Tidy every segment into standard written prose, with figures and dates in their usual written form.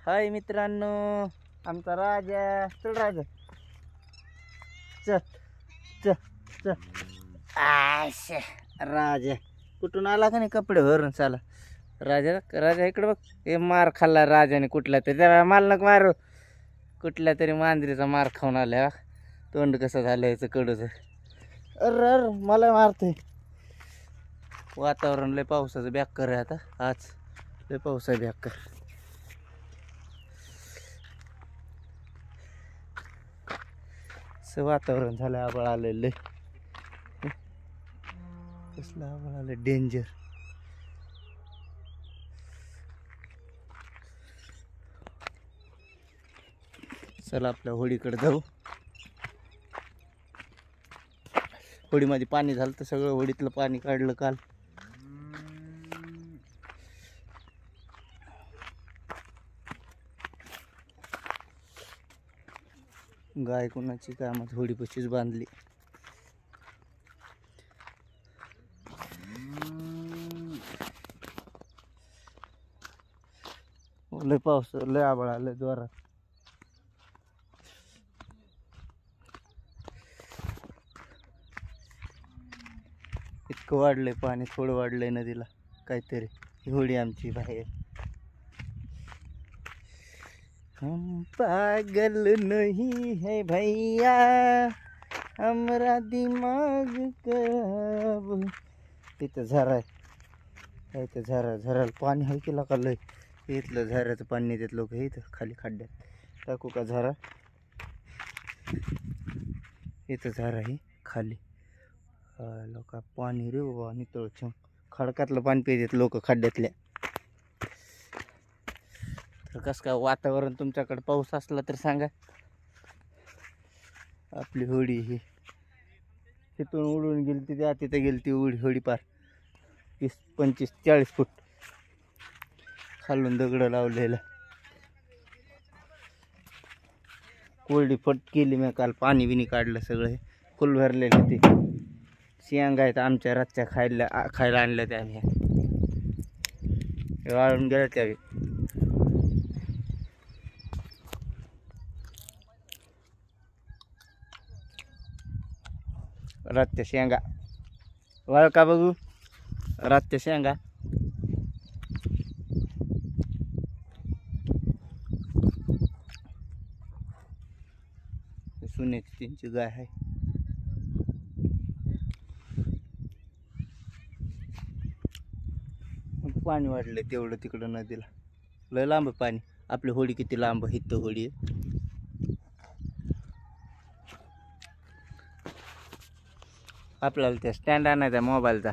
हाय मित्रांनो, आमचा राजा. चल राजा, चल चल चल. आशा राजा कुठून आला का नाही कपडे भरून. चला राजा, राजा इकडे बघ. हे मार खाल्ला राजाने कुठला तरी. त्याला मला नको मारू. कुठल्या तरी मांजरीचा मार खाऊन आला. तोंड कसं झालं याचं कडूच. अर मला मारतंय. वातावरण लय पावसाचं बेकार आहे आता. आज लय पाऊस आहे बेकार. असं वातावरण झालं. आबाळ आलं लय. कसलं आबाळ आलं डेंजर. चला आपल्या होडीकडे जाऊ. होडीमध्ये पाणी झालं तर सगळं होडीतलं पाणी काढलं काल. गाय कोणाची कामात होडीपाशीच बांधली. लय पाऊस, लय आभाळ आलं जोरात. इतकं वाढलंय पाणी, थोडं वाढलंय नदीला काहीतरी. ही होडी आमची बाहेर. हम पागल नहीं है भैया, हमरा दिमाग खराब. इथं झरा आहे. इथं झराला पाणी आहे की का लय. इथलं झऱ्याचं पाणी देत लोक. इथं खाली खड्ड्यात टाकू का झरा. इथं झरा आहे खाली. लोक पाणी रे बाबा नितळ छम. खडकातलं पाणी पितात लोक खड्ड्यातल्या. तर कसं काय वातावरण तुमच्याकडे पाऊस असला तर सांगा. आपली होडी ही तिथून उडून गेली त्या तिथे गेली ती होडी पार 30-35-40 फूट खालून दगड लावलेलं. कोरडी फट केली मी काल. पाणी बिनी काढलं सगळं. हे फुल भरलेलं. ते शेंगा आहेत आमच्या रातच्या खायला आणल्या त्या. आम्ही वाळून गेल्या त्या. रातच्या शेंगा वाळ का बघू. रातच्या शेंगा सोन्याची त्यांची गाय आहे. पाणी वाढलंय तेवढं तिकडं नदीला. लय लांब पाणी. आपली होडी किती लांब. हिथं होडी आहे. आपल्याला त्या स्टँड आणायचा मोबाईलचा.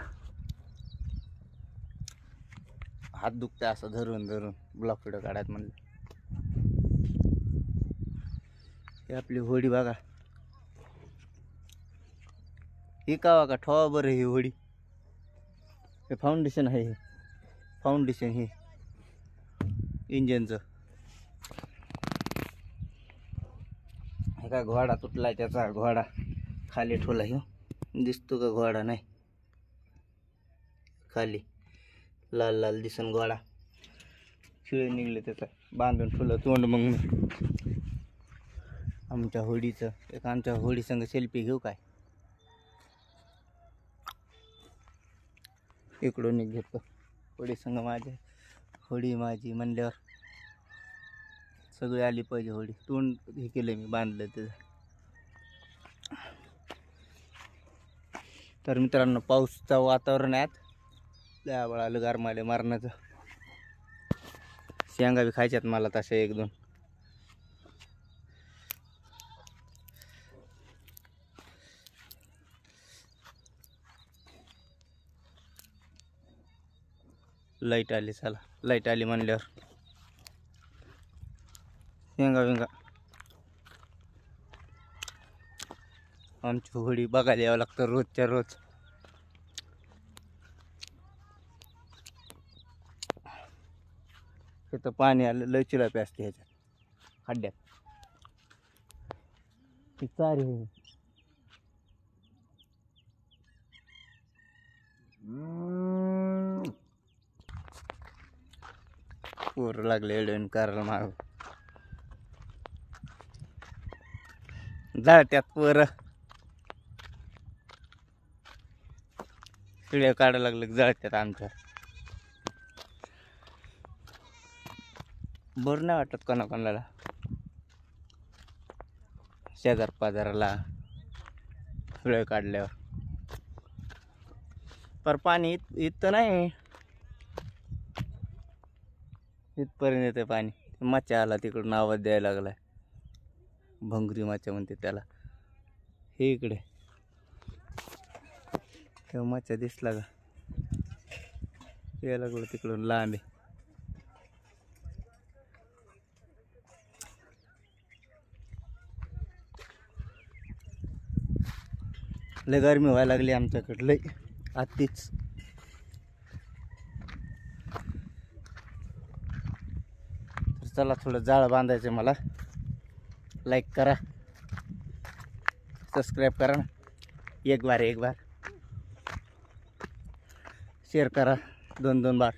हात दुखते असं धरून धरून. ब्लॉक व्हिडिओ काढायत म्हणलं. ही आपली होडी बघा. ही कावा का ठेवा बरं. ही होडी हे फाउंडेशन आहे. हे फाउंडेशन हे इंजनचं. हे का घोडा तुटलाय त्याचा. घोडा खाली ठेवला. हे दिसतो का घोडा. नाही खाली लाल लाल दिसन घोडा. खिळे निघले त्याचा. बांधून ठेवलं तोंड. मग मी आमच्या होडीचं एक आमच्या होडी संग सेल्फी घेऊ काय. इकडून एक घेतो होडी संग. माझ्या होडी माझी म्हणल्यावर सगळी आली पाहिजे होडी. तोंड हे केलं मी, बांधलं त्याचं. तर मित्रांनो पाऊसचं वातावरण आहे. लय आभाळ आलं. गरमाले मारण्याचं. शेंगा बी खायच्यात मला तशा 1-2. लाईट आली. चला लाईट आली म्हणल्यावर शेंगा बिंगा. आमची होडी बघायला यावं लागतं रोजच्या रोज. तिथं पाणी आलं. लय चिलापी असते ह्याच्यात खड्ड्यात. ती चारी आहे. पोर लागले एडवून करायला माग. जाळत्यात पोरं. व्हिडिओ काढायला लागलं की जाळत्यात आमच्या. बरं नाही वाटत कोणाकोणाला, शेजार पाजाराला व्हिडिओ काढल्यावर. पर पाणी इथं नाही, इथपर्यंत येते पाणी. मच्छा आला तिकडून आवाज द्यायला लागलाय, भंगरी मच्छा म्हणते त्याला. हे इकडे तेव्हा मच्छा दिसला का, यायला लागलं तिकडून लांब आहे. लय गरमी व्हायला लागली आमच्याकडे, लय आत्तीच. तर चला थोडं जाळ बांधायचं मला. लाईक करा, सबस्क्राईब करा ना, एक बार शेअर करा 2-2 बार.